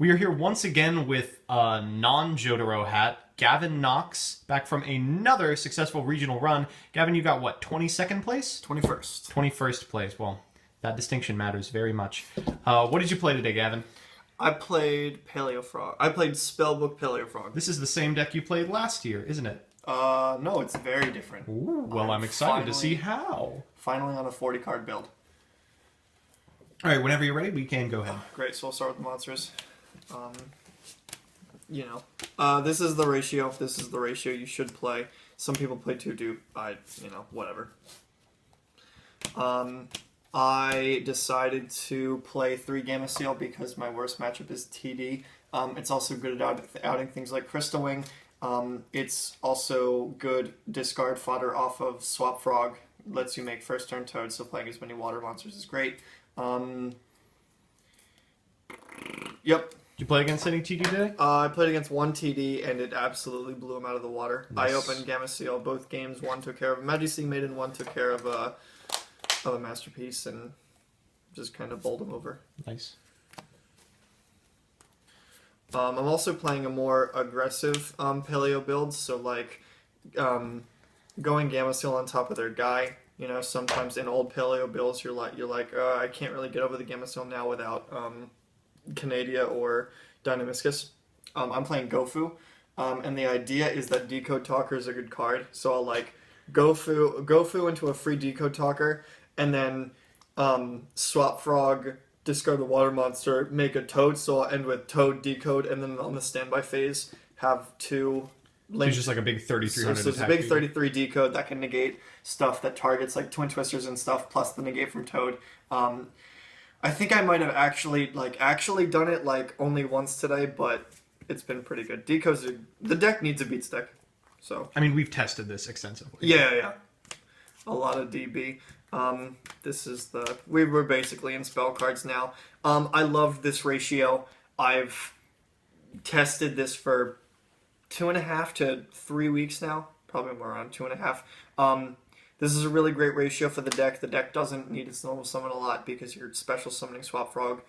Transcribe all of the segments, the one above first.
We are here once again with a non-Jotaro hat, Gavin Knox, back from another successful regional run. Gavin, you got what, 22nd place? 21st. 21st place. Well, that distinction matters very much. What did you play today, Gavin? I played Paleo Frog. I played Spellbook Paleo Frog. This is the same deck you played last year, isn't it? No, it's very different. Ooh, well, I'm excited to see how. Finally on a 40-card build. All right, whenever you're ready, we can go ahead. Great, so we'll start with the monsters. This is the ratio. This is the ratio you should play. Some people play 2-2. Whatever. I decided to play 3 Gamma Seal because my worst matchup is TD. It's also good at outing things like Crystal Wing. It's also good discard fodder off of Swap Frog. Lets you make first turn Toad, so playing as many water monsters is great. Yep. Did you play against any TD today? I played against one TD, and it absolutely blew him out of the water. Nice. I opened Gamma Seal both games. One took care of a Majesty Maiden, one took care of a Masterpiece, and just kind of bowled him over. Nice. I'm also playing a more aggressive Paleo build, so going Gamma Seal on top of their guy. You know, sometimes in old Paleo builds, you're like, I can't really get over the Gamma Seal now without Canadia or Dynamiscus. I'm playing Gofu, and the idea is that Decode Talker is a good card, so I'll Gofu into a free Decode Talker, and then Swap Frog, discard the water monster, make a Toad, so I'll end with Toad Decode, and then on the standby phase have 2 It's just like a big 3,300 so it's a big 33 decode that can negate stuff that targets like Twin Twisters and stuff, plus the negate from Toad. I think I might have actually done it only once today, but it's been pretty good. The deck needs a beats deck, so I mean, we've tested this extensively. yeah, a lot of DB. We're basically in spell cards now. I love this ratio. I've tested this for 2.5 to 3 weeks now, probably more around 2.5. This is a really great ratio for the deck. The deck doesn't need its normal summon a lot because you're special summoning Swap Frog.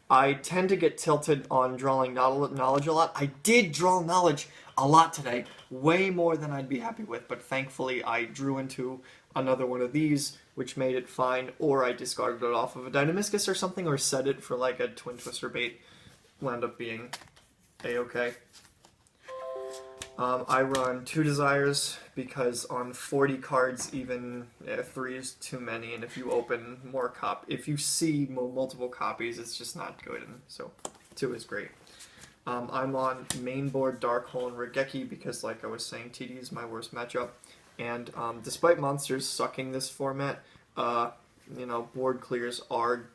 I tend to get tilted on drawing knowledge a lot. I did draw knowledge a lot today, way more than I'd be happy with, but thankfully I drew into another one of these, which made it fine, or I discarded it off of a Dynamiscus or something, or set it for a Twin Twister bait. Wound up being a-okay. I run 2 Desires because on 40 cards, even 3 is too many, and if you open if you see multiple copies, it's just not good, and so 2 is great. I'm on main board Dark Hole and Regeki because, like I was saying, TD is my worst matchup, and despite monsters sucking this format, board clears are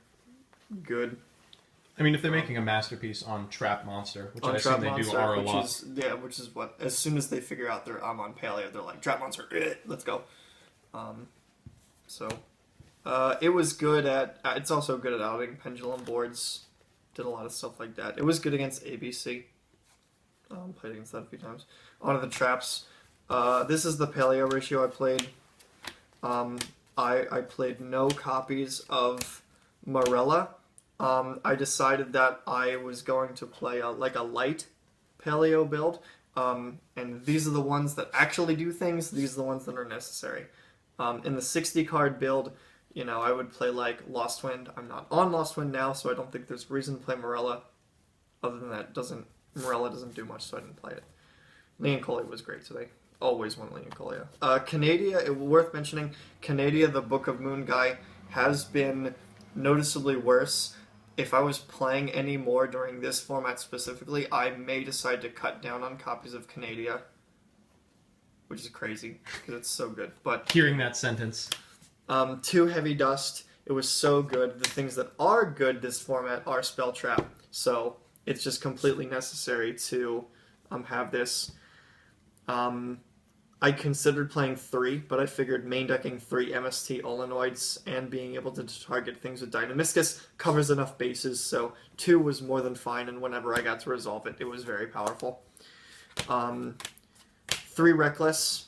good. I mean, if they're making a masterpiece on Trap Monster, which I assume they do are a lot. Which is what, as soon as they figure out I'm on Paleo, they're like, Trap Monster, let's go. It was good it's also good at outing pendulum boards, did a lot of stuff like that. It was good against ABC. Played against that a few times. Onto the traps. This is the Paleo ratio I played. I played no copies of Morella. I decided that I was going to play a light Paleo build, and these are the ones that actually do things, these are the ones that are necessary. In the 60 card build, I would play Lost Wind. I'm not on Lost Wind now, so I don't think there's reason to play Morella. Other than that, Morella doesn't do much, so I didn't play it. Leoncolia was great today. Always want Leoncolia. Canadia, worth mentioning, Canadia, the Book of Moon guy, has been noticeably worse. If I was playing any more during this format specifically, I may decide to cut down on copies of Canadia, which is crazy because it's so good. But hearing that sentence, 2 Heavy Dust, it was so good. The things that are good this format are Spell Trap, so it's just completely necessary to have this. I considered playing 3, but I figured main decking 3 MST Olenoids and being able to target things with Dynamiscus covers enough bases, so 2 was more than fine, and whenever I got to resolve it, it was very powerful. 3 Reckless,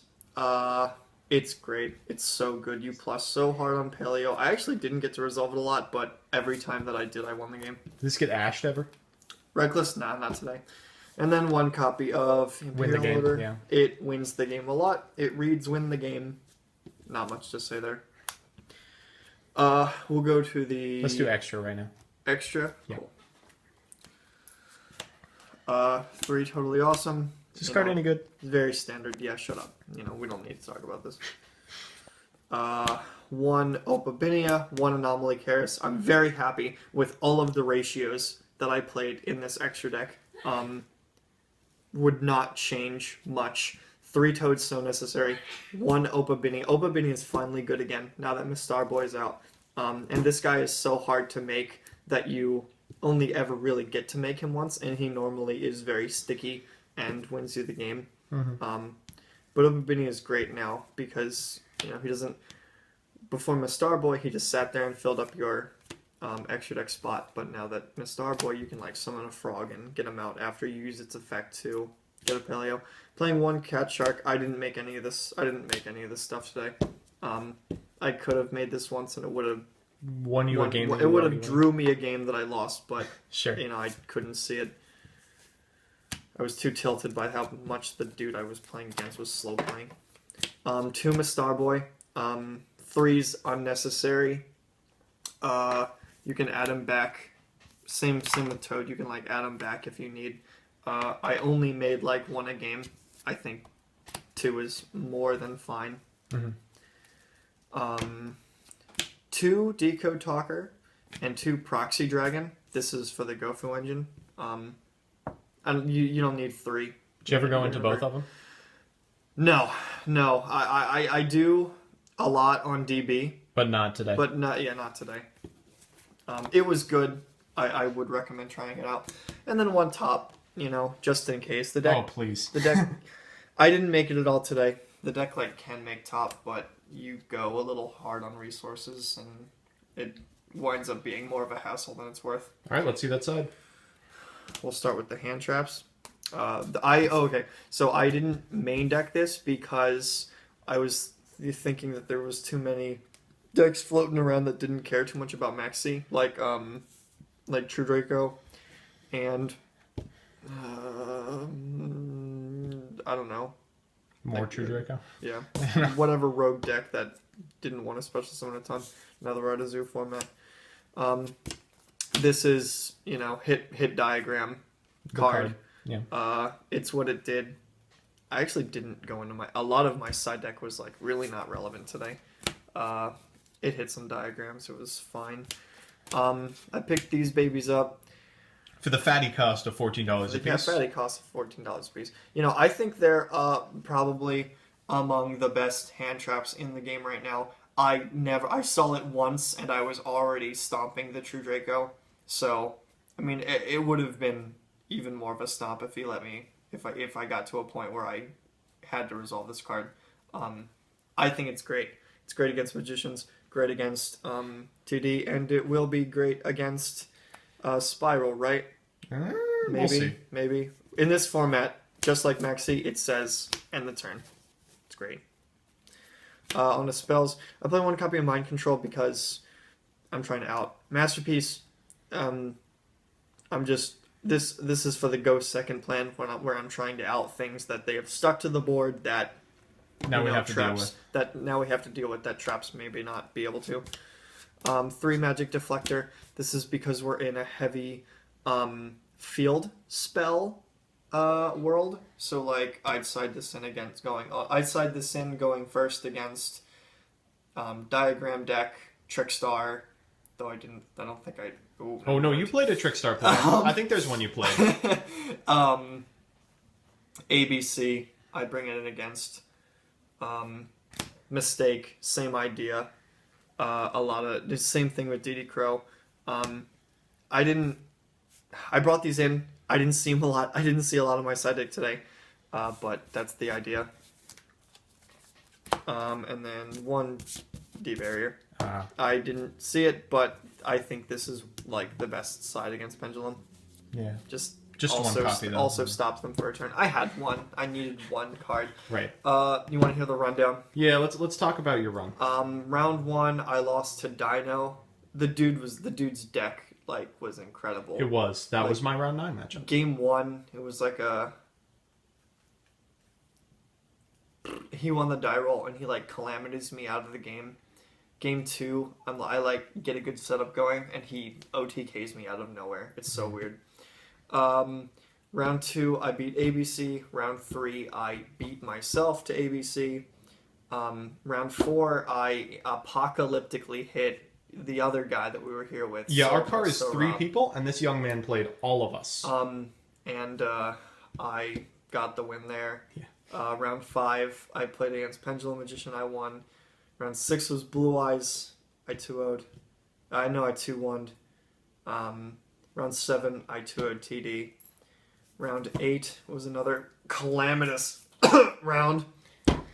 it's great. It's so good. You plus so hard on Paleo. I actually didn't get to resolve it a lot, but every time that I did, I won the game. Did this get ashed ever? Reckless? Nah, not today. And then one copy of Win the Imperial game, Order. yeah. It wins the game a lot. It reads win the game. Not much to say there. We'll go to the... Let's do extra right now. Extra? Yeah. Cool. 3 totally awesome. Is this card any good? Very standard. Yeah, shut up. We don't need to talk about this. 1 Opabinia, 1 Anomaly Karis. I'm very happy with all of the ratios that I played in this extra deck. Would not change much. 3 Toads so necessary. 1 Opabinia. Opabinia is finally good again now that Miss Starboy is out. And this guy is so hard to make that you only ever really get to make him once, and he normally is very sticky and wins you the game. Mm-hmm. But Opabinia is great now because he doesn't. Before Miss Starboy, he just sat there and filled up your extra deck spot. But now that Miss Starboy, you can summon a frog and get him out after you use its effect to get a Paleo. Playing 1 Cat Shark. I didn't make any of this. I didn't make any of this stuff today. I could have made this once and it would have won you a game. It would have drew me a game that I lost, but sure. I couldn't see it. I was too tilted by how much the dude I was playing against was slow playing. 2 Miss Starboy. 3's unnecessary. You can add him back. Same with Toad. You can add him back if you need. I only made 1 a game. I think 2 is more than fine. Mm-hmm. 2 Decode Talker and 2 Proxy Dragon. This is for the Gofu engine. And you don't need 3. Did you ever go into both of them? No. I do a lot on DB, but not today. But not today. It was good. I would recommend trying it out. And then 1 top, just in case. The deck. Oh please. The deck. I didn't make it at all today. The deck can make top, but you go a little hard on resources, and it winds up being more of a hassle than it's worth. All right, let's see that side. We'll start with the hand traps. Okay. So I didn't main deck this because I was thinking that there was too many decks floating around that didn't care too much about Maxi, like True Draco, and I don't know. More True Draco? Yeah. Whatever rogue deck that didn't want to special summon a ton. Another Radazu format. This is, hit diagram card. Yeah. It's what it did. I actually didn't go into a lot of my side deck was really not relevant today. It hit some diagrams. It was fine. I picked these babies up. For the fatty cost of $14 a piece. The fatty cost of $14 a piece. I think they're probably among the best hand traps in the game right now. I saw it once and I was already stomping the True Draco. So, it would have been even more of a stomp if he let me, if I got to a point where I had to resolve this card. I think it's great. It's great against Magicians, great against 2D, and it will be great against Spiral, right? Maybe, we'll see. Maybe. In this format, just like Maxi, it says end the turn. It's great. On the spells, I play 1 copy of Mind Control because I'm trying to out. Masterpiece, this is for the go second plan where I'm trying to out things that they have stuck to the board that now we have to deal traps with. that now we have to deal with that traps maybe not be able to. 3 Magic Deflector. This is because we're in a heavy field spell world. So I'd side this in going first against Diagram Deck, Trickstar. Though I don't think I. Ooh, oh no, you played a Trickstar play. I think there's one you played. ABC. I'd bring it in against. Mistake. Same idea. A lot of the same thing with DD Crow. I brought these in. I didn't see them a lot. I didn't see a lot of my side deck today, but that's the idea. And then 1 D barrier. I didn't see it, but I think this is the best side against Pendulum. Yeah. Just also, 1 copy though. Also stops them for a turn. I had 1. I needed 1 card. Right. You want to hear the rundown? Yeah. Let's talk about your run. Round 1, I lost to Dino. The dude's deck like was incredible. It was. That Like, was my round 9 matchup. Game 1, it was like he won the die roll and he like calamities me out of the game. Game 2, I like get a good setup going and he OTKs me out of nowhere. It's so weird. Round 2, I beat ABC. Round 3, I beat myself to ABC. Round 4, I apocalyptically hit the other guy that we were here with. Yeah, so, our car is so 3 wrong. people, and this young man played all of us. And I got the win there. Yeah. Round 5, I played against Pendulum Magician. I won. Round 6 was Blue Eyes. I 2-0'd. I 2-1'd. Round 7, I 2-0'd TD. Round 8 was another calamitous round.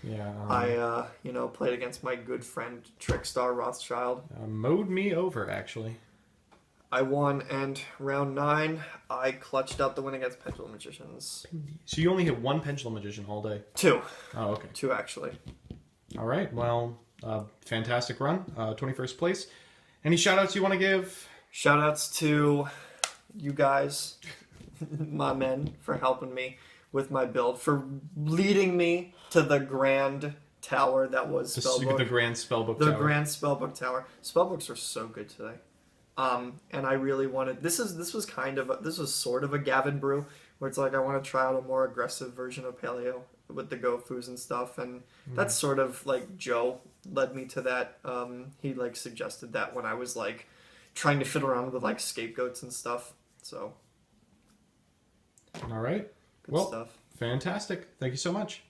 Yeah. I, played against my good friend Trickstar Rothschild. Mowed me over, actually. I won, and round 9, I clutched out the win against Pendulum Magicians. So you only hit 1 Pendulum Magician all day? 2. Oh, okay. 2, actually. All right. Well, fantastic run. 21st place. Any shout-outs you want to give? Shoutouts to you guys, my men, for helping me with my build, for leading me to the grand tower that was Spellbook. The Grand Spellbook The Tower. Grand Spellbook Tower. Spellbooks are so good today. And I really wanted... This was sort of a Gavin brew, where it's like I want to try out a more aggressive version of Paleo with the Gofus and stuff, and that's sort of like Joe led me to that. He like suggested that when I was like trying to fiddle around with like scapegoats and stuff. So All right. good Well, stuff. fantastic. Thank you so much.